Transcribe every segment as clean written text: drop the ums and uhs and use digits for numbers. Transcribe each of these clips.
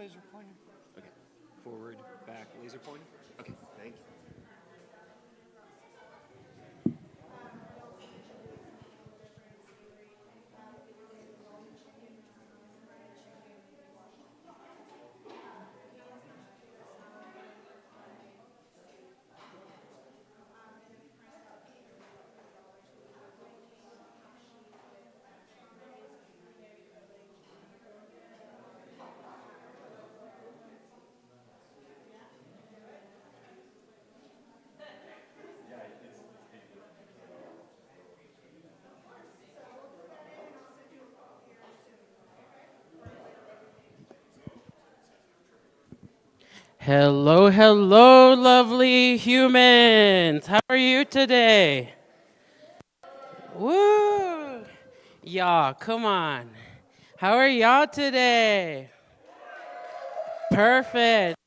laser pointer? Okay. Forward, back, laser pointer? Okay, thank you. Hello, hello, lovely humans. How are you today? Woo! Y'all, come on. How are y'all today? Perfect.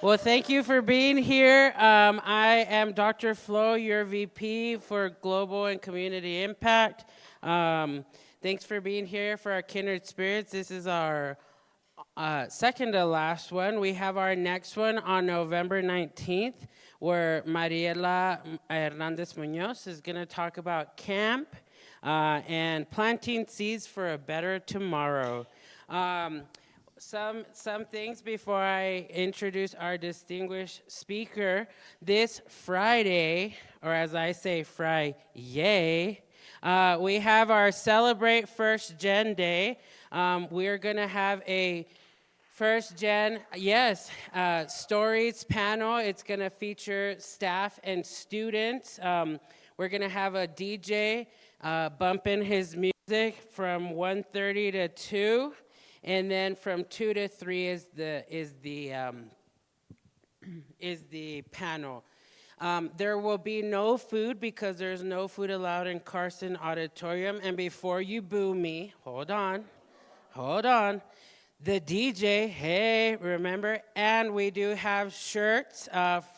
Well, thank you for being here. I am Dr. Flo, your VP for Global and Community Impact. Thanks for being here for our Kindred Spirits. This is our second to last one. We have our next one on November 19th, where Mariela Hernandez Munoz is going to talk about camp and planting seeds for a better tomorrow. Some things before I introduce our distinguished speaker. This Friday, or as I say, Fry-yay, we have our Celebrate First Gen Day. We're going to have a First Gen, yes, stories panel. It's going to feature staff and students. We're going to have a DJ bumping his music from 1:30 to 2, and then from 2 to 3 is the panel. There will be no food because there's no food allowed in Carson Auditorium. And before you boo me, hold on. The DJ, hey, remember? And we do have shirts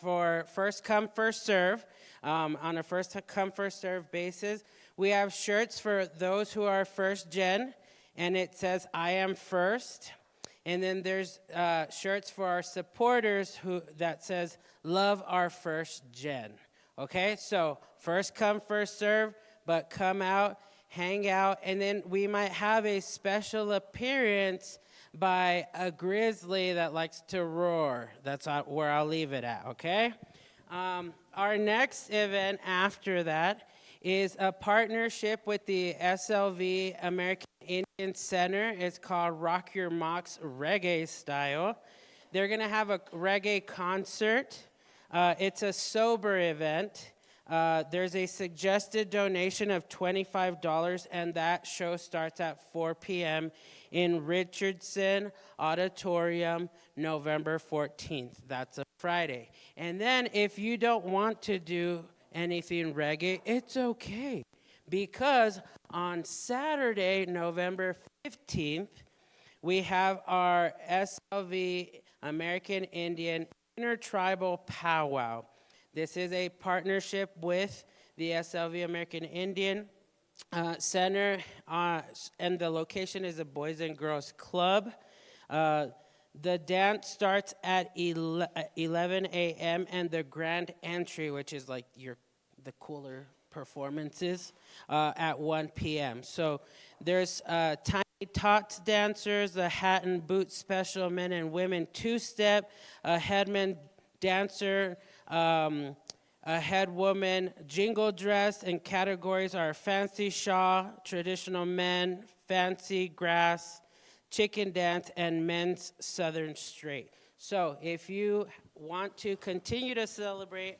for first come, first serve, on a first come, first serve basis. We have shirts for those who are first gen, and it says, I am first. And then there's shirts for our supporters that says, love our first gen. Okay, so first come, first serve, but come out, hang out, and then we might have a special appearance by a grizzly that likes to roar. That's where I'll leave it at, okay? Our next event after that is a partnership with the SLV American Indian Center. It's called Rock Your Mocks Reggae Style. They're going to have a reggae concert. It's a sober event. There's a suggested donation of $25, and that show starts at 4 p.m. in Richardson Auditorium, November 14th. That's a Friday. And then if you don't want to do anything reggae, it's okay. Because on Saturday, November 15th, we have our SLV American Indian Intertribal Powwow. This is a partnership with the SLV American Indian Center, and the location is a Boys and Girls Club. The dance starts at 11 a.m. and the grand entry, which is like the cooler performances, at 1 p.m. So there's Tiny Tots dancers, the Hat and Boot Special Men and Women two-step, a headman dancer, a head woman jingle dress, and categories are fancy shawl, traditional men, fancy grass, chicken dance, and men's southern straight. So if you want to continue to celebrate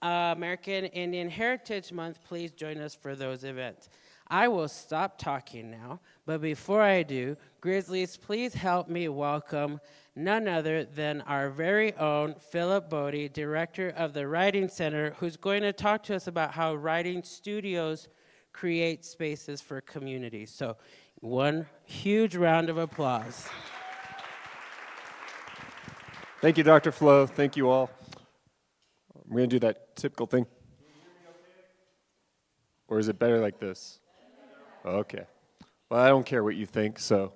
American Indian Heritage Month, please join us for those events. I will stop talking now, but before I do, Grizzlies, please help me welcome none other than our very own Phillip Bode, director of the Writing Center, who's going to talk to us about how writing studios create spaces for communities. So one huge round of applause. Thank you, Dr. Flo. Thank you all. I'm going to do that typical thing. Or is it better like this? Okay. Well, I don't care what you think, so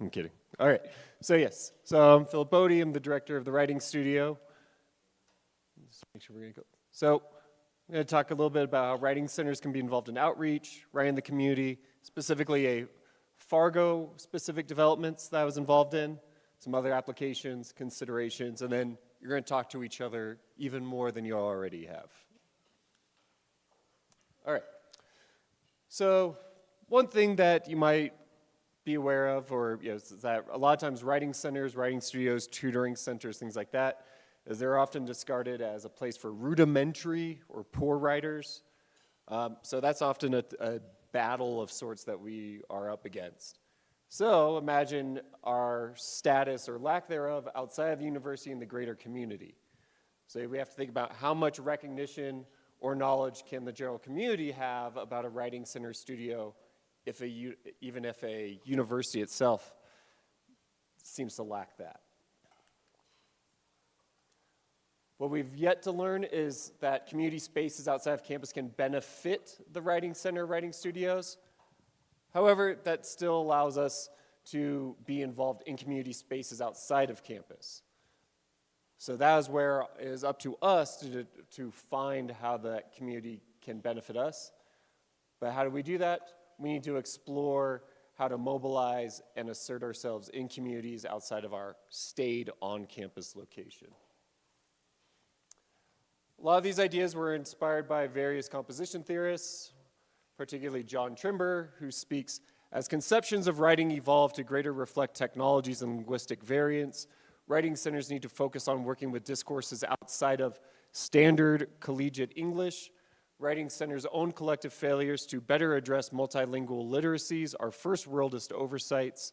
I'm kidding. All right. So yes. So I'm Phillip Bode. I'm the director of the writing studio. Just make sure we're gonna go. So I'm going to talk a little bit about how writing centers can be involved in outreach, right in the community, specifically a Fargo-specific developments that I was involved in, some other applications, considerations, and then you're going to talk to each other even more than you already have. All right. So one thing that you might be aware of, or is that a lot of times writing centers, writing studios, tutoring centers, things like that, is they're often discarded as a place for rudimentary or poor writers. So that's often a battle of sorts that we are up against. So imagine our status or lack thereof outside of the university and the greater community. So we have to think about how much recognition or knowledge can the general community have about a writing center studio even if a university itself seems to lack that. What we've yet to learn is that community spaces outside of campus can benefit the writing center, writing studios. However, that still allows us to be involved in community spaces outside of campus. So that is where it is up to us to find how that community can benefit us. But how do we do that? We need to explore how to mobilize and assert ourselves in communities outside of our stayed on-campus location. A lot of these ideas were inspired by various composition theorists, particularly John Trimber, who speaks, as conceptions of writing evolve to greater reflect technologies and linguistic variants, writing centers need to focus on working with discourses outside of standard collegiate English. Writing centers' own collective failures to better address multilingual literacies are first worldist oversights.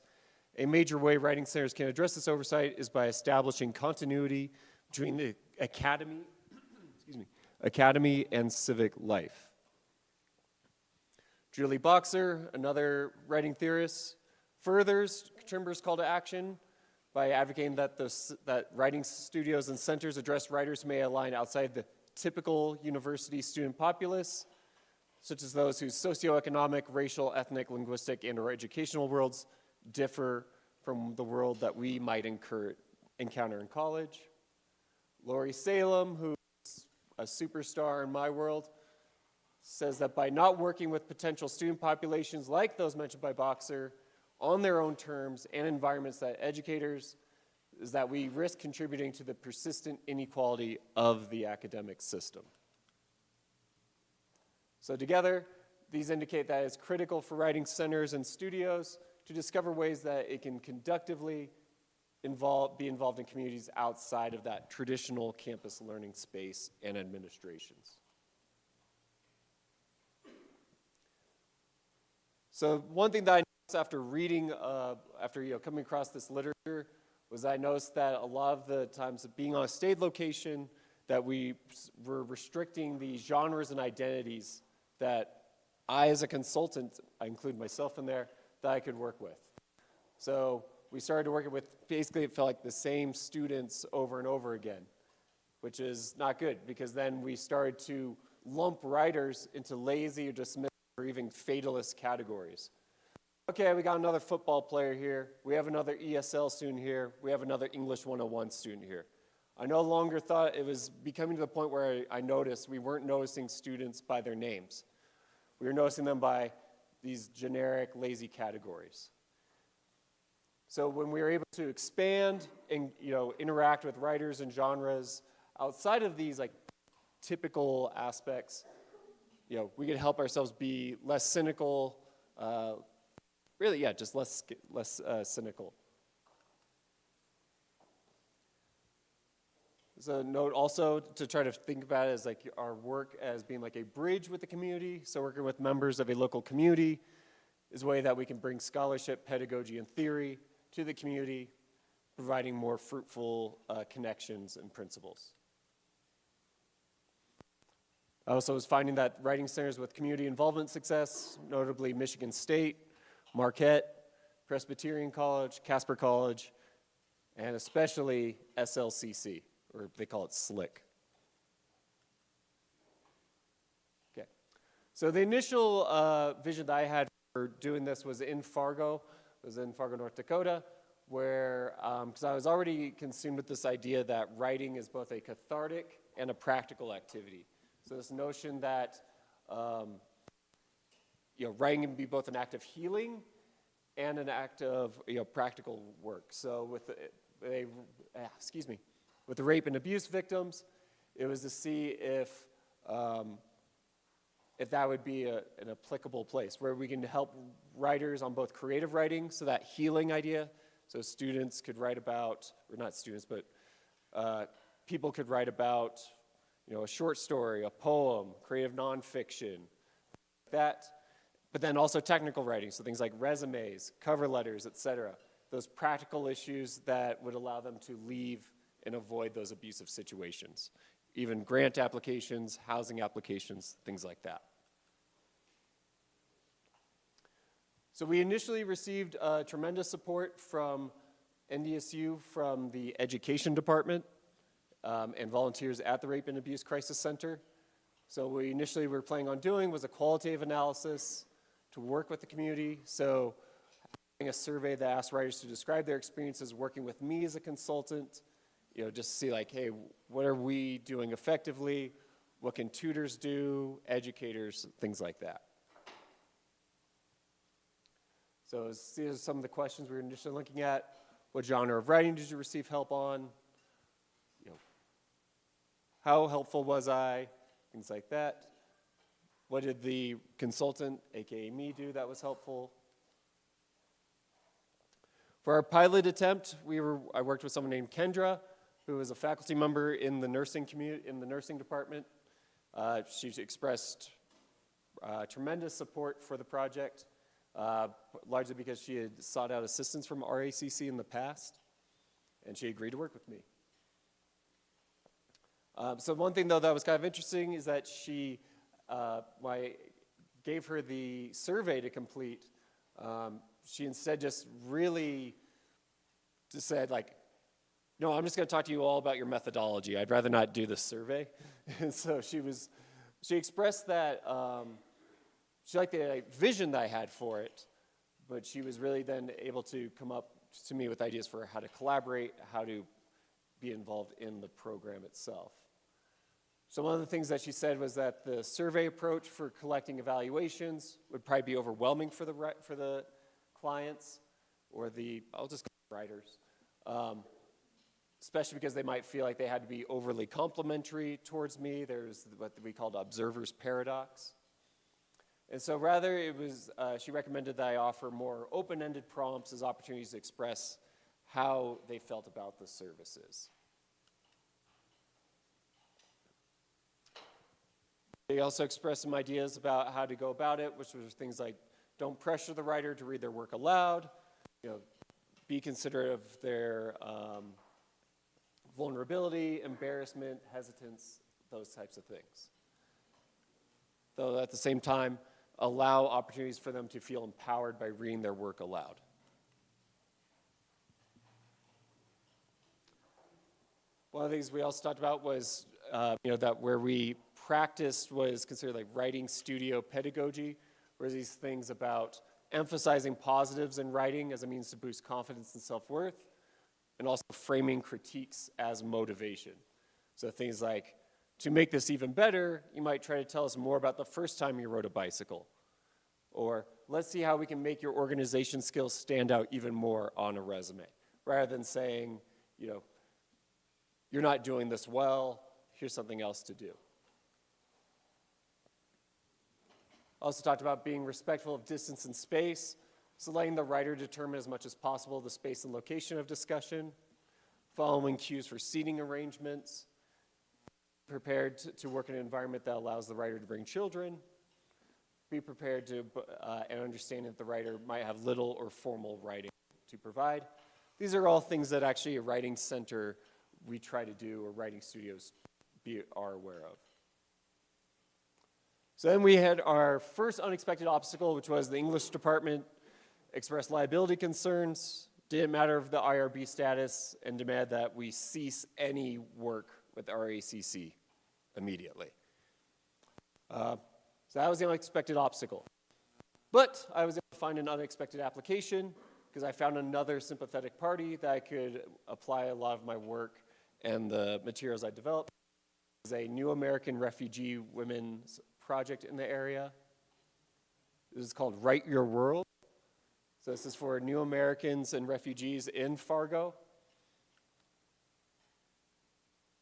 A major way writing centers can address this oversight is by establishing continuity between the academy and civic life. Julie Boxer, another writing theorist, furthers Trimber's call to action by advocating that writing studios and centers address writers who may align outside the typical university student populace, such as those whose socioeconomic, racial, ethnic, linguistic, and/or educational worlds differ from the world that we might encounter in college. Lori Salem, who's a superstar in my world, says that by not working with potential student populations like those mentioned by Boxer on their own terms and environments that educators, is that we risk contributing to the persistent inequality of the academic system. So together, these indicate that it's critical for writing centers and studios to discover ways that it can conductively be involved in communities outside of that traditional campus learning space and administrations. So one thing that I noticed after reading, coming across this literature, was I noticed that a lot of the times being on a stayed location, that we were restricting the genres and identities that I, as a consultant, I include myself in there, that I could work with. So we started working with, basically it felt like the same students over and over again, which is not good, because then we started to lump writers into lazy or dismissive or even fatalist categories. Okay, we got another football player here, we have another ESL student here, we have another English 101 student here. I no longer thought it was becoming to the point where I noticed we weren't noticing students by their names. We were noticing them by these generic, lazy categories. So when we were able to expand and interact with writers and genres outside of these typical aspects, we could help ourselves be less cynical, just less cynical. So note also to try to think about it as our work as being a bridge with the community. So working with members of a local community is a way that we can bring scholarship, pedagogy, and theory to the community, providing more fruitful connections and principles. I also was finding that writing centers with community involvement success, notably Michigan State, Marquette, Presbyterian College, Casper College, and especially SLCC, or they call it SLIC. Okay, so the initial vision that I had for doing this was in Fargo, North Dakota, where, because I was already consumed with this idea that writing is both a cathartic and a practical activity. So this notion that writing can be both an act of healing and an act of practical work. So with the rape and abuse victims, it was to see if that would be an applicable place where we can help writers on both creative writing, so that healing idea, so students could write about, or not students, but people could write about, a short story, a poem, creative nonfiction, that. But then also technical writing, so things like resumes, cover letters, etc. Those practical issues that would allow them to leave and avoid those abusive situations. Even grant applications, housing applications, things like that. So we initially received tremendous support from NDSU, from the education department, and volunteers at the Rape and Abuse Crisis Center. So what we initially were planning on doing was a qualitative analysis to work with the community. So having a survey that asked writers to describe their experiences working with me as a consultant, just to see like, hey, what are we doing effectively? What can tutors do, educators, things like that. So these are some of the questions we were initially looking at. What genre of writing did you receive help on? How helpful was I? Things like that. What did the consultant, aka me, do that was helpful? For our pilot attempt, I worked with someone named Kendra, who was a faculty member in the nursing department. She expressed tremendous support for the project, largely because she had sought out assistance from RACC in the past, and she agreed to work with me. So one thing, though, that was kind of interesting is that when I gave her the survey to complete, she instead just really just said, like, no, I'm just going to talk to you all about your methodology. I'd rather not do this survey. And so she expressed that she liked the vision that I had for it, but she was really then able to come up to me with ideas for how to collaborate, how to be involved in the program itself. So one of the things that she said was that the survey approach for collecting evaluations would probably be overwhelming for the clients, or I'll just call them writers, especially because they might feel like they had to be overly complimentary towards me. There's what we called observer's paradox. And so rather she recommended that I offer more open-ended prompts as opportunities to express how they felt about the services. They also expressed some ideas about how to go about it, which was things like don't pressure the writer to read their work aloud, be considerate of their vulnerability, embarrassment, hesitance, those types of things. Though at the same time, allow opportunities for them to feel empowered by reading their work aloud. One of the things we also talked about was, that where we practiced was considered like writing studio pedagogy, where these things about emphasizing positives in writing as a means to boost confidence and self-worth, and also framing critiques as motivation. So things like, to make this even better, you might try to tell us more about the first time you rode a bicycle. Or, let's see how we can make your organization skills stand out even more on a resume. Rather than saying, you're not doing this well, here's something else to do. Also talked about being respectful of distance and space, so letting the writer determine as much as possible the space and location of discussion, following cues for seating arrangements, prepared to work in an environment that allows the writer to bring children, be prepared to and understand that the writer might have little or formal writing to provide. These are all things that actually a writing center we try to do, or writing studios are aware of. So then we had our first unexpected obstacle, which was the English department expressed liability concerns, didn't matter of the IRB status, and demanded that we cease any work with RACC immediately. So that was the unexpected obstacle. But I was able to find an unexpected application because I found another sympathetic party that I could apply a lot of my work and the materials I developed. It was a New American Refugee Women's project in the area. This is called Write Your World. So this is for New Americans and refugees in Fargo.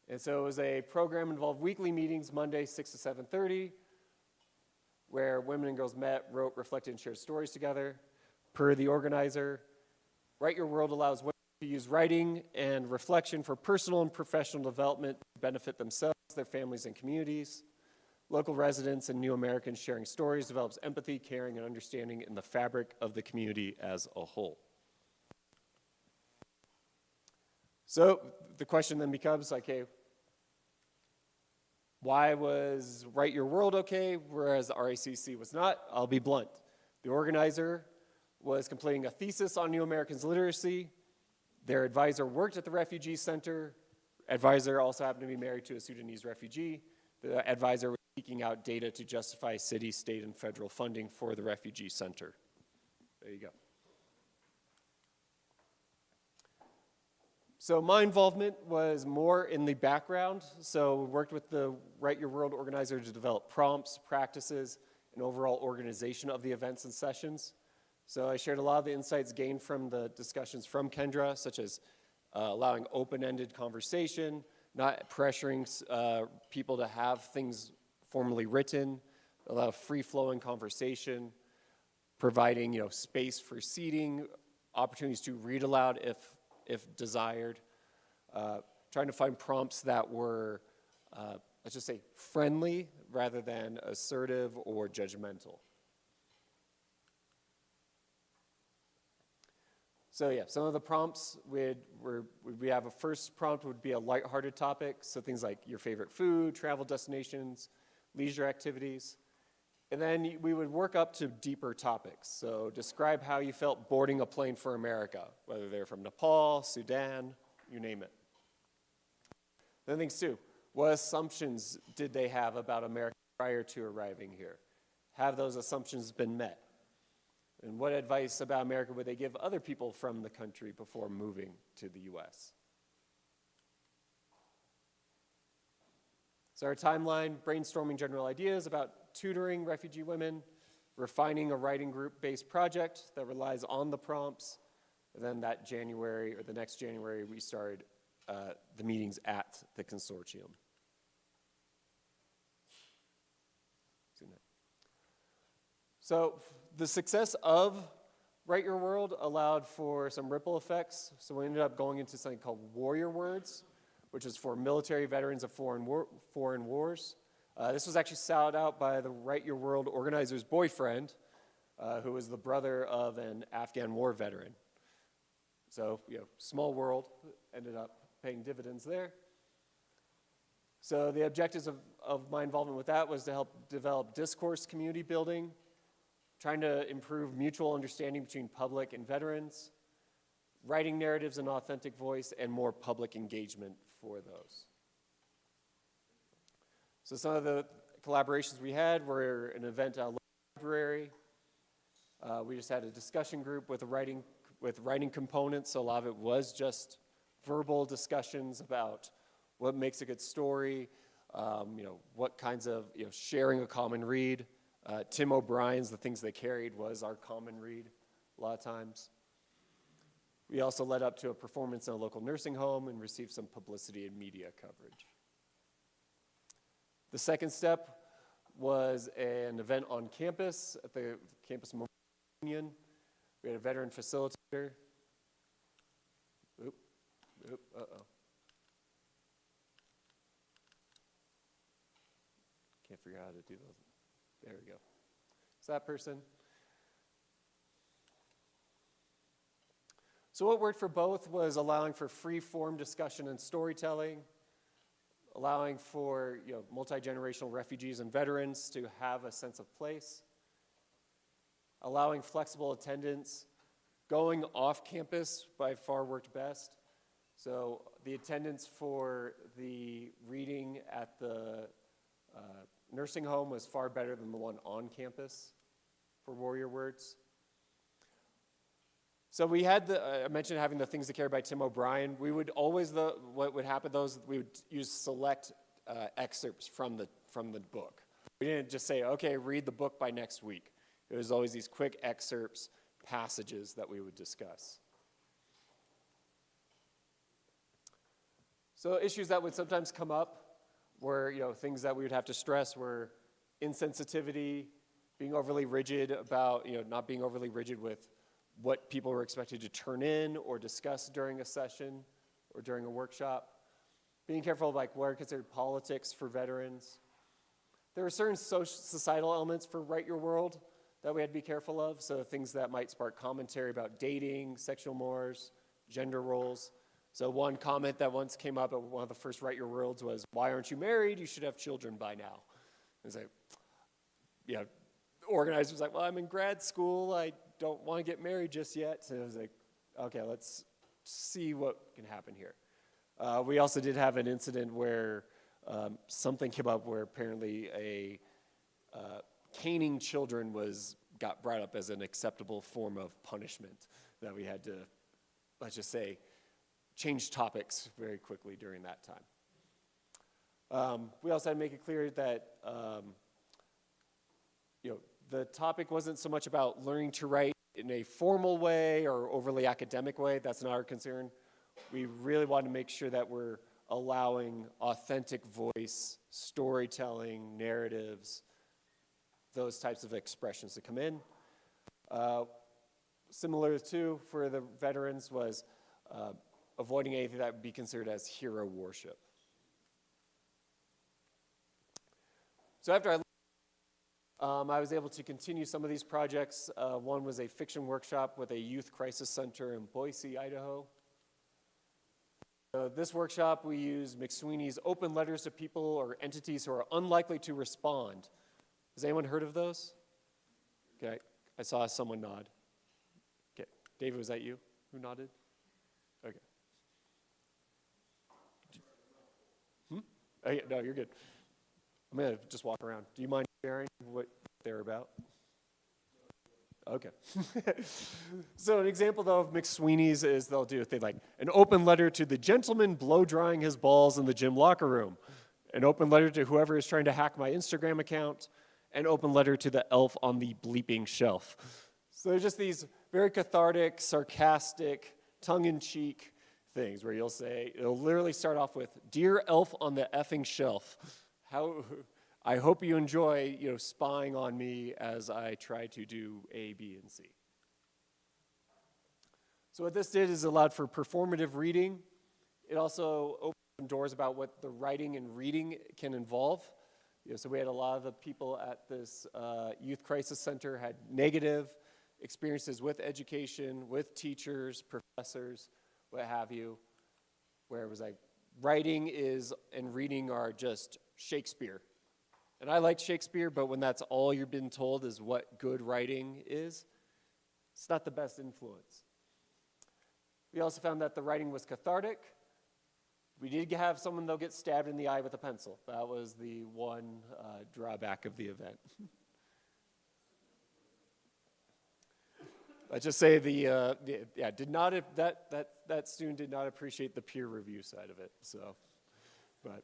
And so it was a program involved weekly meetings, Monday, 6 to 7:30, where women and girls met, wrote, reflected, and shared stories together. Per the organizer, Write Your World allows women to use writing and reflection for personal and professional development to benefit themselves, their families, and communities. Local residents and new Americans sharing stories develops empathy, caring, and understanding in the fabric of the community as a whole. So the question then becomes, okay, why was Write Your World okay, whereas the RACC was not? I'll be blunt. The organizer was completing a thesis on New Americans literacy. Their advisor worked at the refugee center. Advisor also happened to be married to a Sudanese refugee. The advisor was seeking out data to justify city, state, and federal funding for the refugee center. There you go. So my involvement was more in the background. So we worked with the Write Your World organizer to develop prompts, practices, and overall organization of the events and sessions. So I shared a lot of the insights gained from the discussions from Kendra, such as allowing open-ended conversation, not pressuring people to have things formally written, allow free-flowing conversation, providing space for seating, opportunities to read aloud if desired, trying to find prompts that were, let's just say, friendly rather than assertive or judgmental. So yeah, some of the prompts we have a first prompt would be a lighthearted topic, so things like your favorite food, travel destinations, leisure activities. And then we would work up to deeper topics. So describe how you felt boarding a plane for America, whether they're from Nepal, Sudan, you name it. Then things too, what assumptions did they have about America prior to arriving here? Have those assumptions been met? And what advice about America would they give other people from the country before moving to the US? So our timeline, brainstorming general ideas about tutoring refugee women, refining a writing group-based project that relies on the prompts, and then that January, or the next January, we started the meetings at the consortium. So the success of Write Your World allowed for some ripple effects. So we ended up going into something called Warrior Words, which is for military veterans of foreign wars. This was actually sought out by the Write Your World organizer's boyfriend, who was the brother of an Afghan war veteran. So, small world, ended up paying dividends there. So the objectives of my involvement with that was to help develop discourse community building, trying to improve mutual understanding between public and veterans, writing narratives in authentic voice, and more public engagement for those. So some of the collaborations we had were an event at a local library. We just had a discussion group with writing components, so a lot of it was just verbal discussions about what makes a good story, what kinds of, sharing a common read. Tim O'Brien's The Things They Carried was our common read a lot of times. We also led up to a performance in a local nursing home and received some publicity and media coverage. The second step was an event on campus at the campus Union. We had a veteran facilitator. Uh-oh. Can't figure out how to do those. There we go. It's that person. So what worked for both was allowing for free-form discussion and storytelling, allowing for multi-generational refugees and veterans to have a sense of place, allowing flexible attendance, going off campus by far worked best. So the attendance for the reading at the nursing home was far better than the one on campus for Warrior Words. So we had I mentioned having the things to carry by Tim O'Brien. We would always, what would happen, we would use select excerpts from the book. We didn't just say, okay, read the book by next week. It was always these quick excerpts, passages that we would discuss. So issues that would sometimes come up were, things that we would have to stress were insensitivity, being overly rigid about, not being overly rigid with what people were expected to turn in or discuss during a session or during a workshop. Being careful of what are considered politics for veterans. There were certain societal elements for Write Your World that we had to be careful of. So things that might spark commentary about dating, sexual mores, gender roles. So one comment that once came up at one of the first Write Your Worlds was, "Why aren't you married? You should have children by now." It was like, the organizer was like, "Well, I'm in grad school. I don't want to get married just yet." So I was like, okay, let's see what can happen here. We also did have an incident where something came up where apparently caning children got brought up as an acceptable form of punishment that we had to, let's just say, change topics very quickly during that time. We also had to make it clear that the topic wasn't so much about learning to write in a formal way or overly academic way. That's not our concern. We really want to make sure that we're allowing authentic voice, storytelling, narratives, those types of expressions to come in. Similar to for the veterans was avoiding anything that would be considered as hero worship. So after I was able to continue some of these projects. One was a fiction workshop with a youth crisis center in Boise, Idaho. This workshop, we used McSweeney's open letters to people or entities who are unlikely to respond. Has anyone heard of those? Okay, I saw someone nod. Okay, David, was that you who nodded? Okay. Okay, no, you're good. I'm going to just walk around. Do you mind sharing what they're about? Okay. So an example, though, of McSweeney's is they'll do an open letter to the gentleman blow-drying his balls in the gym locker room, an open letter to whoever is trying to hack my Instagram account, an open letter to the elf on the bleeping shelf. So they're just these very cathartic, sarcastic, tongue-in-cheek things where it'll literally start off with, "Dear elf on the effing shelf, I hope you enjoy, spying on me as I try to do A, B, and C." So what this did is allowed for performative reading. It also opened doors about what the writing and reading can involve. So we had a lot of the people at this youth crisis center had negative experiences with education, with teachers, professors, what have you, where it was like writing and reading are just Shakespeare. And I like Shakespeare, but when that's all you've been told is what good writing is, it's not the best influence. We also found that the writing was cathartic. We did have someone, though, get stabbed in the eye with a pencil. That was the one drawback of the event. Let's just say that student did not appreciate the peer review side of it. So, but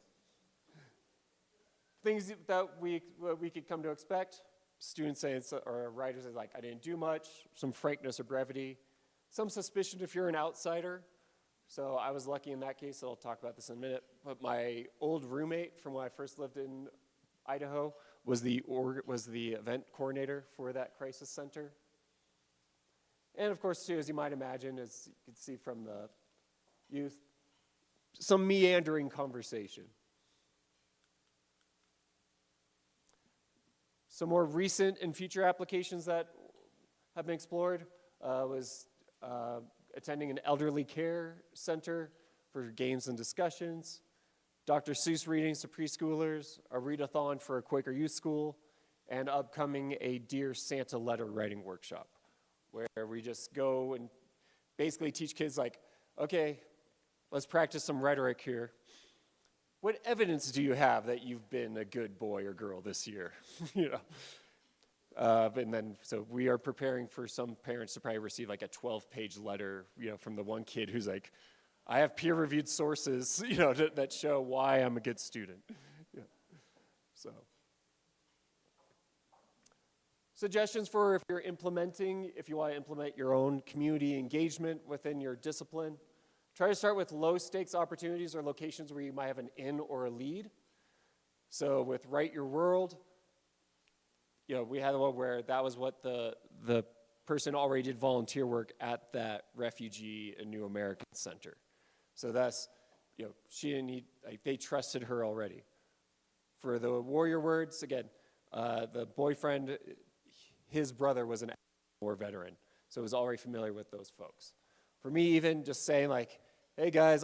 things that we could come to expect: students saying, or writers say, I didn't do much. Some frankness or brevity, some suspicion if you're an outsider. So I was lucky in that case. I'll talk about this in a minute. But my old roommate from when I first lived in Idaho was the event coordinator for that crisis center. And of course, too, as you might imagine, as you can see from the youth, some meandering conversation. Some more recent and future applications that have been explored was attending an elderly care center for games and discussions, Dr. Seuss readings to preschoolers, a readathon for a Quaker youth school, and upcoming a Dear Santa letter writing workshop, where we just go and basically teach kids okay, let's practice some rhetoric here. What evidence do you have that you've been a good boy or girl this year? And then, so we are preparing for some parents to probably receive like a 12-page letter, from the one kid who's like, I have peer-reviewed sources, that show why I'm a good student. Yeah. So, suggestions for if you want to implement your own community engagement within your discipline. Try to start with low-stakes opportunities or locations where you might have an in or a lead. So with Write Your World, we had one where that was what the person already did volunteer work at that refugee and New American Center. So that's, she didn't need, they trusted her already. For the Warrior Words, again, the boyfriend, his brother was an war veteran, so was already familiar with those folks. For me, even just saying like, hey guys,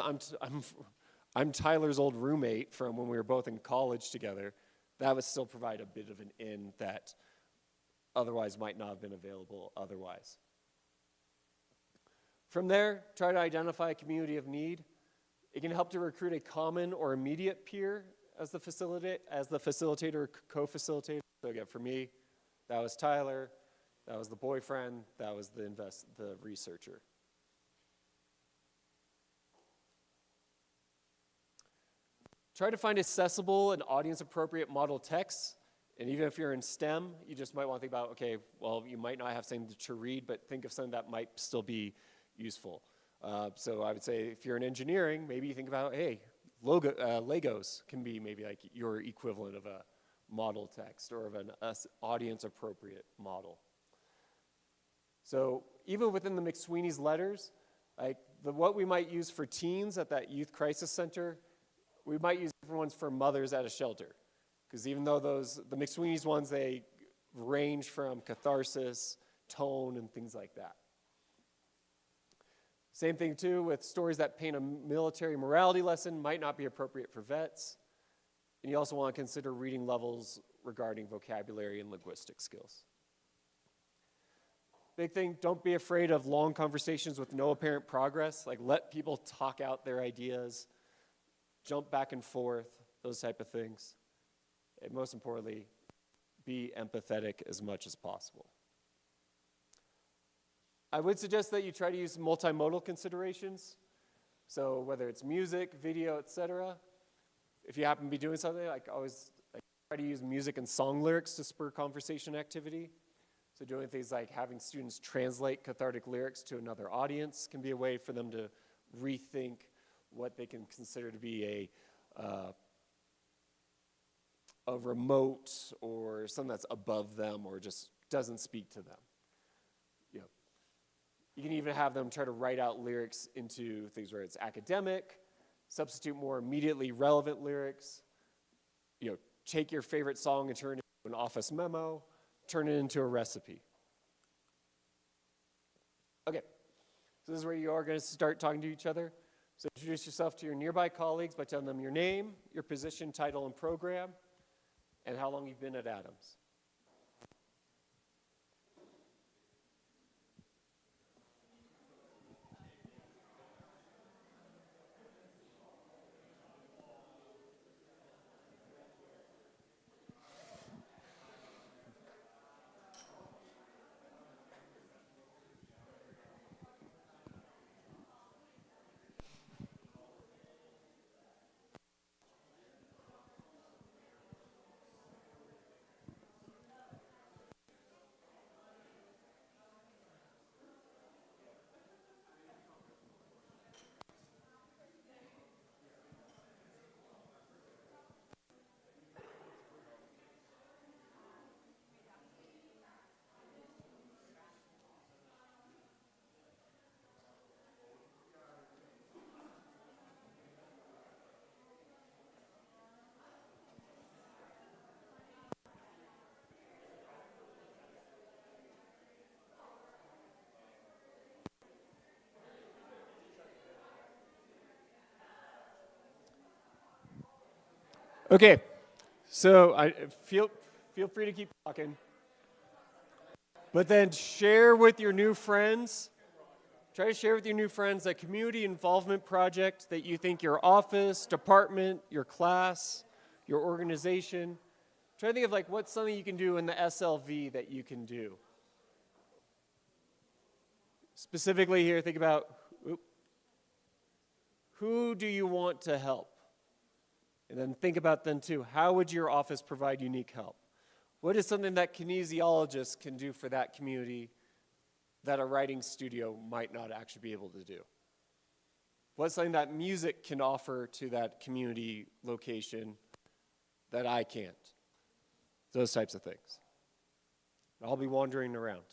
I'm Tyler's old roommate from when we were both in college together, that would still provide a bit of an in that otherwise might not have been available otherwise. From there, try to identify a community of need. It can help to recruit a common or immediate peer as the facilitator or co-facilitator. So again, for me, that was Tyler, that was the boyfriend, that was the researcher. Try to find accessible and audience-appropriate model texts. And even if you're in STEM, you just might want to think about, okay, well, you might not have something to read, but think of something that might still be useful. So I would say if you're in engineering, maybe you think about, hey, Legos can be maybe like your equivalent of a model text or of an audience-appropriate model. So even within the McSweeney's letters, what we might use for teens at that youth crisis center, we might use different ones for mothers at a shelter. Because even though the McSweeney's ones, they range from catharsis, tone, and things like that. Same thing too with stories that paint a military morality lesson might not be appropriate for vets. And you also want to consider reading levels regarding vocabulary and linguistic skills. Big thing, don't be afraid of long conversations with no apparent progress. Let people talk out their ideas, jump back and forth, those type of things. And most importantly, be empathetic as much as possible. I would suggest that you try to use multimodal considerations. So whether it's music, video, etc. If you happen to be doing something, I try to use music and song lyrics to spur conversation activity. So doing things like having students translate cathartic lyrics to another audience can be a way for them to rethink what they can consider to be a remote or something that's above them or just doesn't speak to them. You can even have them try to write out lyrics into things where it's academic, substitute more immediately relevant lyrics, take your favorite song and turn it into an office memo, turn it into a recipe. Okay, so this is where you are going to start talking to each other. So introduce yourself to your nearby colleagues by telling them your name, your position, title, and program, and how long you've been at Adams. Okay, so feel free to keep talking, but then share with your new friends. Try to share with your new friends a community involvement project that you think your office, department, your class, your organization. try to think of like what's something you can do in the SLV that you can do. Specifically here, think about who do you want to help? And then think about then too, how would your office provide unique help? What is something that kinesiologists can do for that community that a writing studio might not actually be able to do? What's something that music can offer to that community location that I can't? Those types of things. I'll be wandering around.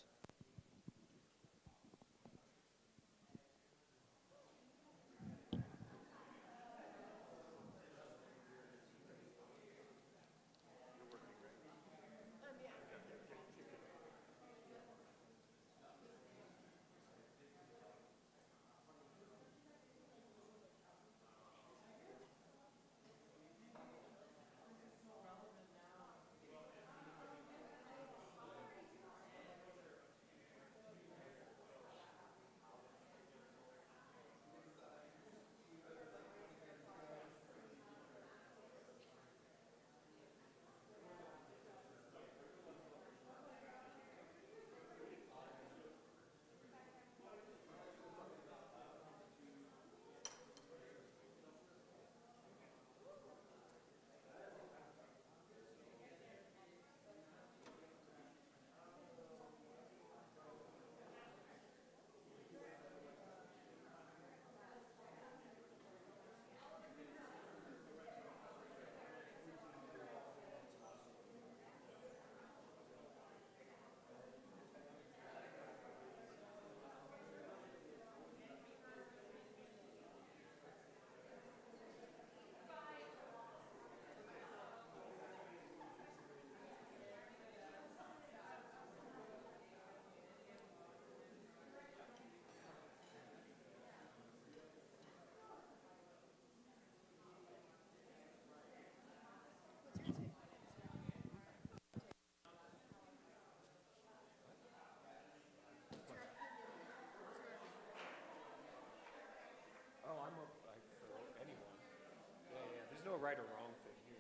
There's no right or wrong thing here.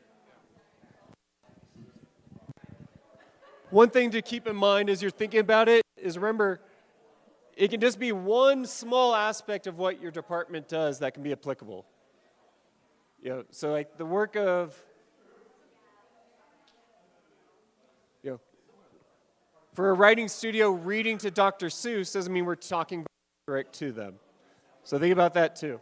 One thing to keep in mind as you're thinking about it is remember, it can just be one small aspect of what your department does that can be applicable. So like the work of, for a writing studio, reading to Dr. Seuss doesn't mean we're talking direct to them. So think about that too.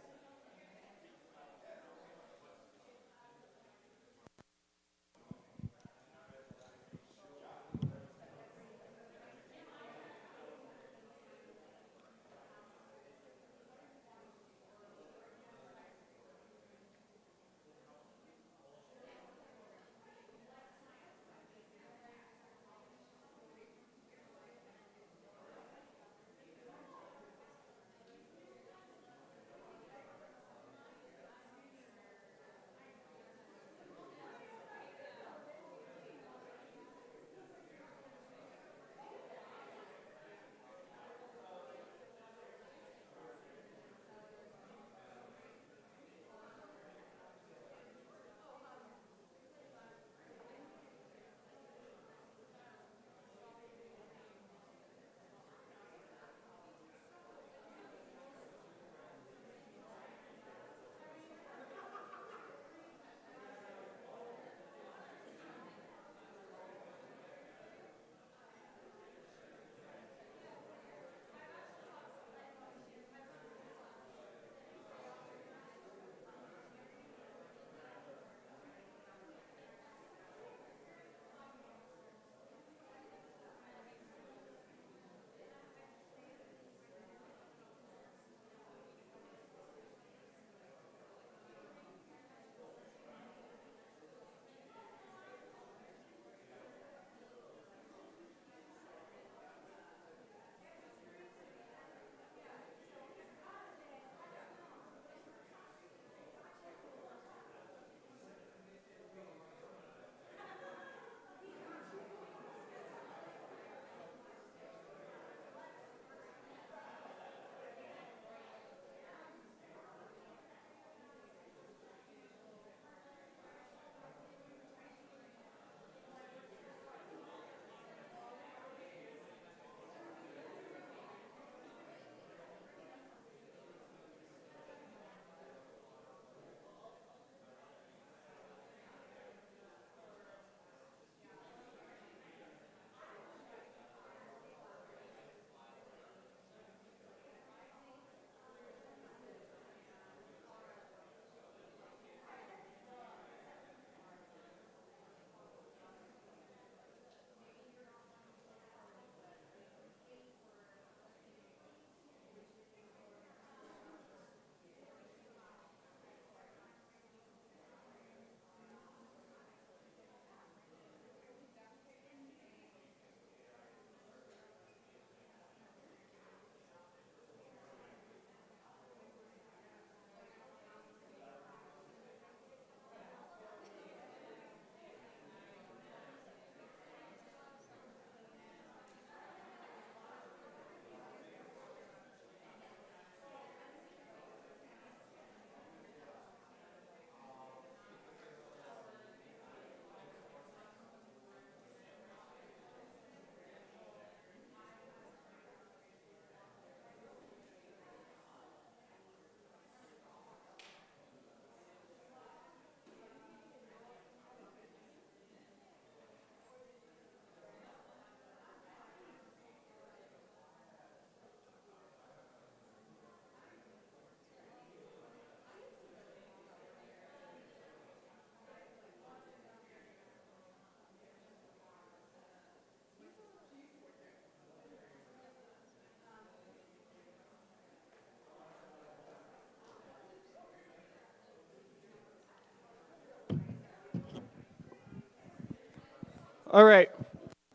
All right.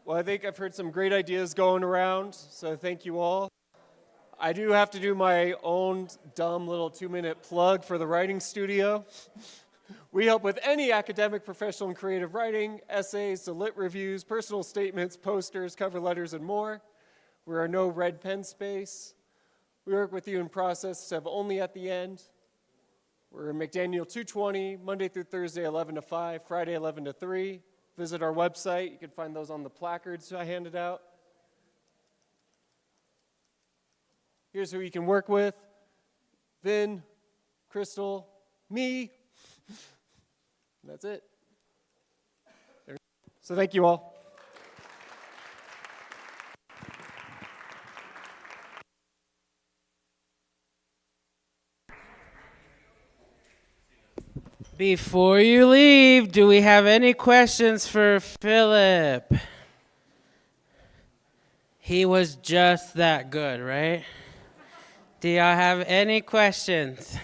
Well, I think I've heard some great ideas going around, so thank you all. I do have to do my own dumb little 2-minute plug for the writing studio. We help with any academic, professional, and creative writing, essays, to lit reviews, personal statements, posters, cover letters, and more. We are no red pen space. We work with you in process of only at the end. We're in McDaniel 220, Monday through Thursday, 11 to 5, Friday, 11 to 3. Visit our website. You can find those on the placards I handed out. Here's who you can work with: Vin, Crystal, me. That's it. So thank you all. Before you leave, do we have any questions for Phillip? He was just that good, right? Do y'all have any questions?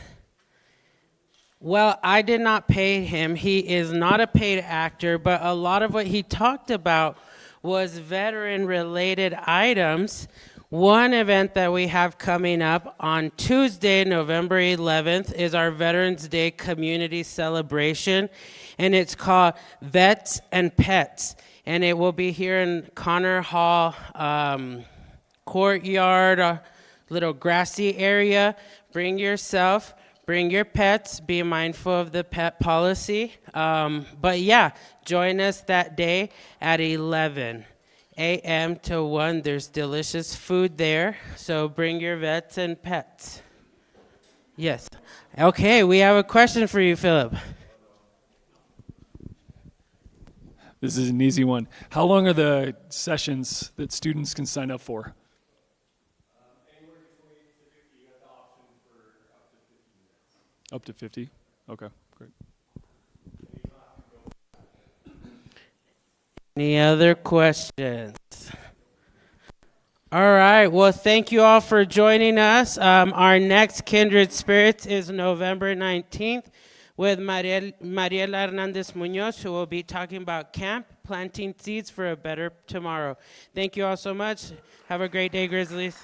Well, I did not pay him. He is not a paid actor, but a lot of what he talked about was veteran-related items. One event that we have coming up on Tuesday, November 11th, is our Veterans Day community celebration, and it's called Vets and Pets, and it will be here in Connor Hall courtyard, little grassy area. Bring yourself, bring your pets, be mindful of the pet policy. But yeah, join us that day at 11 a.m. to 1. There's delicious food there, so bring your vets and pets. Yes. Okay, we have a question for you, Phillip. This is an easy one. How long are the sessions that students can sign up for? Anywhere between 50, you have the option for Up to 50? Okay, great. Any other questions? All right. Well, thank you all for joining us. Our next Kindred Spirits is November 19th with Mariela Hernandez Munoz, who will be talking about camp, planting seeds for a better tomorrow. Thank you all so much. Have a great day, Grizzlies.